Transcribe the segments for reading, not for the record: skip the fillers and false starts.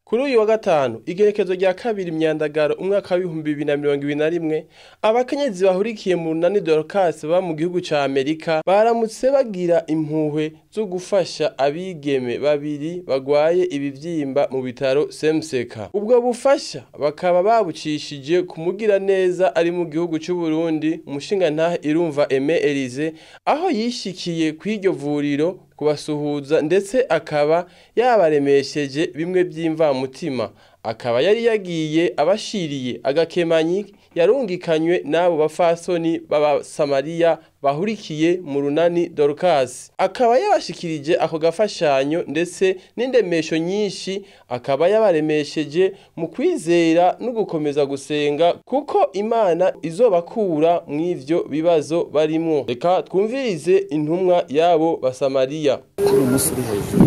Kuri uyu wa gatanu igerekezo rya kabiri Myandagaro umwaka wa 2021 abakenyezi bahurikiye mu runani Dorcas ba mu gihugu ca Amerika baramutse bagira impuhwe zo gufasha abigeme babiri bagwaye ibivyimba mu bitaro Semseka. Ubwo bufasha bakaba babucishije kumugira neza ari mu gihugu cy'u Burundi umushingantahe Irumva Aime Elise aho yishikiye kw'iryo vuriro kubasuhuza ndetse akaba yabaremesheje bimwe by'imvamutima, akaba yari yagiye abashiriye agakemanyi yarungikanywe n'abo bafasoni baba Samariya bahurikiye mu runani Dorcas, akaba yabashikirije ako gafashanyo ndetse n'indemesho nyinshi, akaba yabaremesheje mu kwizera no gukomeza gusenga kuko Imana izobakura mw'ivyo bibazo barimwo. Reka twumvirize intumwa yabo basamariya. Kuri umunsi uri hejuru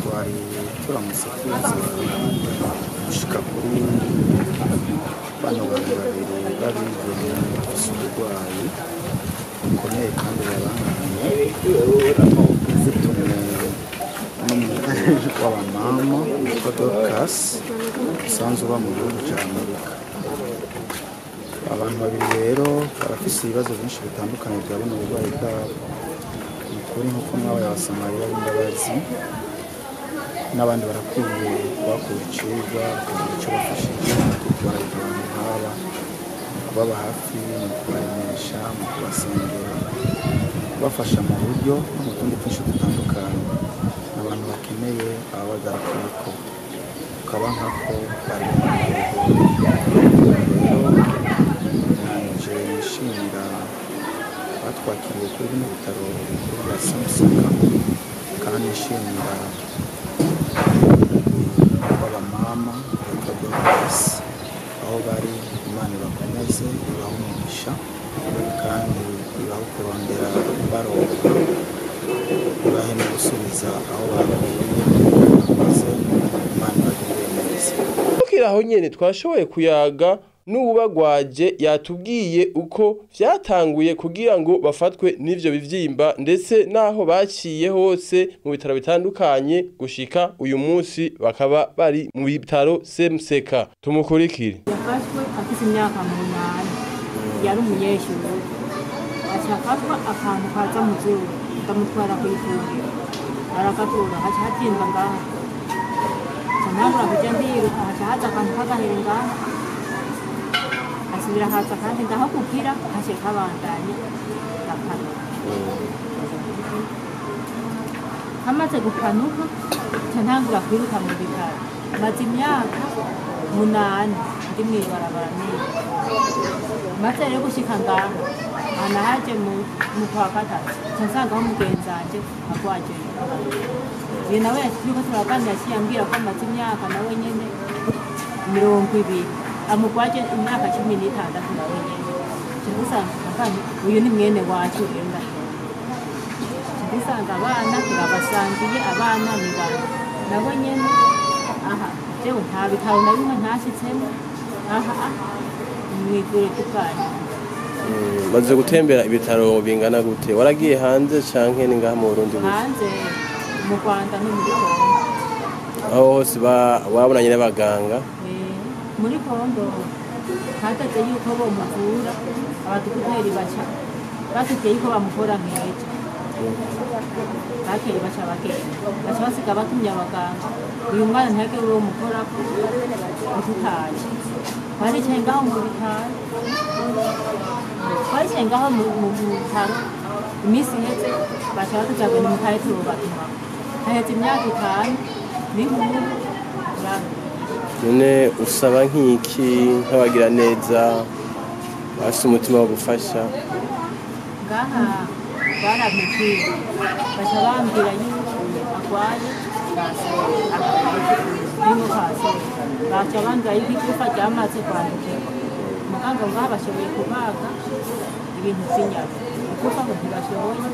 twari turamutse tuza gushika kuri bano bantu babiri babigeme bafise uburwayi bukomeye kandi babangamiye zitumwe n'umugore w'abamama witwa Dorcas usanzwe uba mu gihugu cya Amerika. Abantu babiri rero barafise ibibazo byinshi bitandukanye bya buno burwayi bwabo. Ni ukuri nk'uko mwabaye abasamariya b'imbabazi n'abandi barakwiye bakura icigwa bakagira icyo bafashije mu gutwara abantu nk'aba, mu kubaba hafi, mu kubaremesha, mu kubasengera, kubafasha mu buryo no mu tundi twinshi dutandukanye. Abantu bakeneye ababagaruka ukaba nkako bari mu nanje nishimira batwakiriye kuri bino bitaro bikuru bya Semseka, kandi nishimira abamama bitwa Dorcas aho bari. Imana ibakomeze ibahe umugisha kandi ibahe kurondera baronka, ibahe no gusubiza aho bavuye maze Imana ibagirire neza. Tukiraho nyene twashoboye kuyaga n'ubagwaje yatubwiye uko vyatanguye kugira ngo bafatwe n'ivyo bivyimba ndetse naho baciye hose mu bitaro bitandukanye gushika uyu munsi bakaba bari mu bitaro Semseka. Tumukurikire. Yafashwe afise imyaka 8, yari umunyeshuri, acafatwa akantu kaza mu zuru kamutwara kw'ivuriro arakatura haca hatimba ngaha, canagura kuja ndiruka haca haza akantu k'agahere ngaha asubira haza kandi ndaho kugira hace kabandanye gakanuka. Hamaze gukanuka canagura kwiruka mu bitaro, maze imyaka 8 ndi mw'ibarabara neza. Maze rero gushika ngaha anahaje mu kwa gatatu cansangaho mugenzi wanje agwaje. Uyu nawe turiko turaganira yambwira ko amaze imyaka nawe nyene 20 amugwaje imyaka 16 nawe nyene. Cyangwa uyu ni mwene wacu renda. Ndisanga abana turabasangiye, abana ni bana nabo nyene. Aha jewe nta bitaro na bimwe ntashitsemo. Aha mwigure tukanye. Maze gutembera ibitaro bingana gute? Waragiye hanze canke ni ngaha mu Burundi gusa? Hanze mu Rwanda no muri Kongo. Aho hose wabonanye n'abaganga? Muri Kongo hataze yuko bo muvura abadukuteri baca batuteye ko bamukora nkeje. Bakeye baca basiga batumye abaganga. Uyu mwana ntake uri umukorako ututaje. Baricaye ngaho mu bitaro. Baricaye ngaho mu bitaro iminsi iheze baca batujyanye mu kaye turubapima. Haheze imyaka 5 n'inkumi none usaba nk'iki nk'abagira neza bafite umutima wo gufasha? Ngaha baramubwiye baca bambwira yuko agwaye baca bambwira yuko igufa ryamaze kwandukirwa. Muganga ngaha bashoboye kubaga ibintu by'inyama, igufa ngo ntibashoboye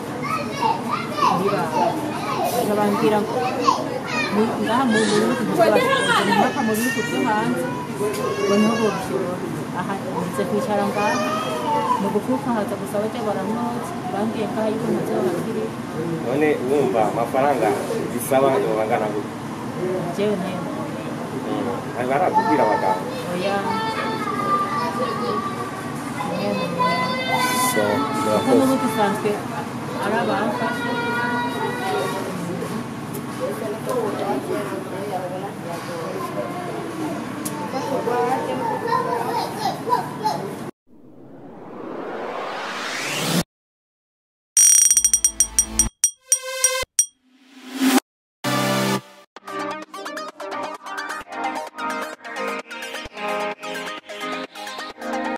ntibaga. Baca bambwira ngo ngaha mu Burundi ntibaka mu bihugu byo hanze ngo niho bobishobora. Aha nze kwicara ngaha mu gukuka haza gusa baca baramwoza bambwiye ngaha yuko ntazo bakiri. None wumva amafaranga saba bangana gute jewe nayo hari barakubwira abaganga oya so kuko n'ubu dusanzwe ari abamfashe Thank you.